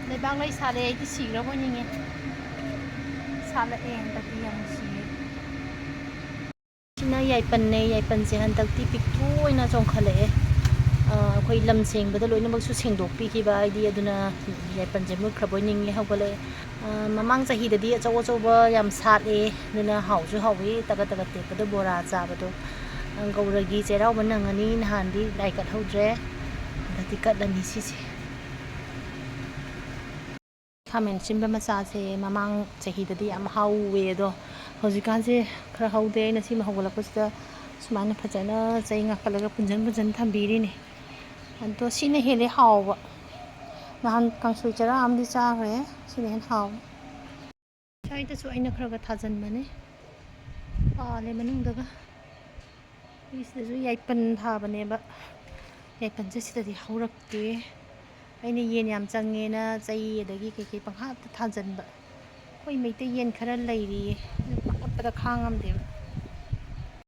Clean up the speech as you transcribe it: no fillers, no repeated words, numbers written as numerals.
Leibaklei sale aidi sigra boninge. Sala hantaki yam siye. Sina yaipan se hantaki pictru oina chongkhale. ꯑꯩꯈꯣꯏ ꯂꯝ ꯁꯦꯡꯕꯗ ꯂꯣꯏꯅꯃꯛꯁꯨ ꯁꯦꯡꯗꯣꯛꯄꯤꯈꯤꯕ ꯍꯥꯏꯗꯤ ꯑꯗꯨꯅ ꯌꯥꯏꯄꯟꯁꯦ ꯃꯨꯠꯈ꯭ꯔꯕꯣꯏ ꯅꯤꯡꯉꯦ ꯍꯧꯒꯠꯂꯦ ꯃꯃꯥꯡ ꯆꯍꯤꯗꯗꯤ ꯑꯆꯧ ꯑꯆꯧꯕ ꯌꯥꯝ ꯁꯥꯠꯂꯦ ꯑꯗꯨꯅ ꯍꯥꯎꯁꯨ ꯍꯥꯎꯏ ꯇꯒꯠ ꯇꯒꯠ ꯇꯦꯛꯄꯗ ꯕꯣꯔꯥ ꯆꯥꯕꯗꯣ ꯒꯧꯔꯒꯤ ꯆꯩꯔꯥꯎꯕ ꯅꯪꯉꯅꯤ ꯅꯍꯥꯟꯗꯤ ꯂꯥꯏ ꯀꯠꯍꯧꯗ꯭ꯔꯦ ꯍꯟꯗꯛꯇꯤ ꯀꯠꯂꯅꯤ ꯁꯤꯁꯦ ꯈꯥꯃꯦꯟ ꯑꯁꯤꯟꯕ ꯃꯆꯥꯁꯦ ꯃꯃꯥꯡ ꯆꯍꯤꯗꯗꯤ ꯌꯥꯝ ꯍꯥꯎꯋꯦ ꯑꯗꯣ ꯍꯧꯖꯤꯛꯀꯥꯟꯁꯦ ꯈꯔ ꯍꯧꯗꯦ ꯑꯩꯅ ꯁꯤꯃ ꯍꯧꯒꯠꯂꯛꯄꯁꯤꯗ ꯁꯨꯃꯥꯏꯅ ꯐꯖꯅ ꯆꯩ ꯉꯥꯛꯀꯠꯂꯒ ꯄꯨꯟꯖꯟ ꯊꯝꯕꯤꯔꯤꯅꯤ ꯑꯗꯣ ꯁꯤꯅ ꯍꯦꯜꯂꯦ ꯍꯥꯎꯕ ꯅꯍꯥꯟ ꯀꯥꯡꯁꯣꯏ ꯆꯔꯥ ꯑꯃꯗꯤ ꯆꯥꯈ꯭ꯔꯦ ꯁꯤꯅ ꯍꯦꯟꯅ ꯍꯥꯎꯋꯦ ꯁ꯭ꯋꯥꯏꯗꯁꯨ ꯑꯩꯅ ꯈꯔ ꯊꯥꯖꯟꯕꯅꯦ ꯄꯥꯜꯂꯦ ꯃꯅꯨꯡꯗꯒ ꯁꯤꯗꯁꯨ ꯌꯥꯏꯄꯟ ꯊꯥꯕꯅꯦꯕ ꯌꯥꯏꯄꯟꯁꯦ ꯁꯤꯗꯗꯤ ꯍꯧꯔꯛꯇꯦ ꯑꯩꯅ ꯌꯦꯟ ꯌꯥꯝ ꯆꯪꯉꯦꯅ ꯆꯩ ꯑꯗꯒꯤ ꯀꯩꯀꯩ ꯄꯪꯍꯥꯞꯇ ꯊꯥꯖꯟꯕ ꯑꯩꯈꯣꯏ ꯃꯩꯇꯩ ꯌꯦꯟ ꯈꯔ ꯂꯩꯔꯤꯌꯦ ꯄꯥꯈꯠꯄꯗ ꯈꯥꯡꯉꯝꯗꯦꯕ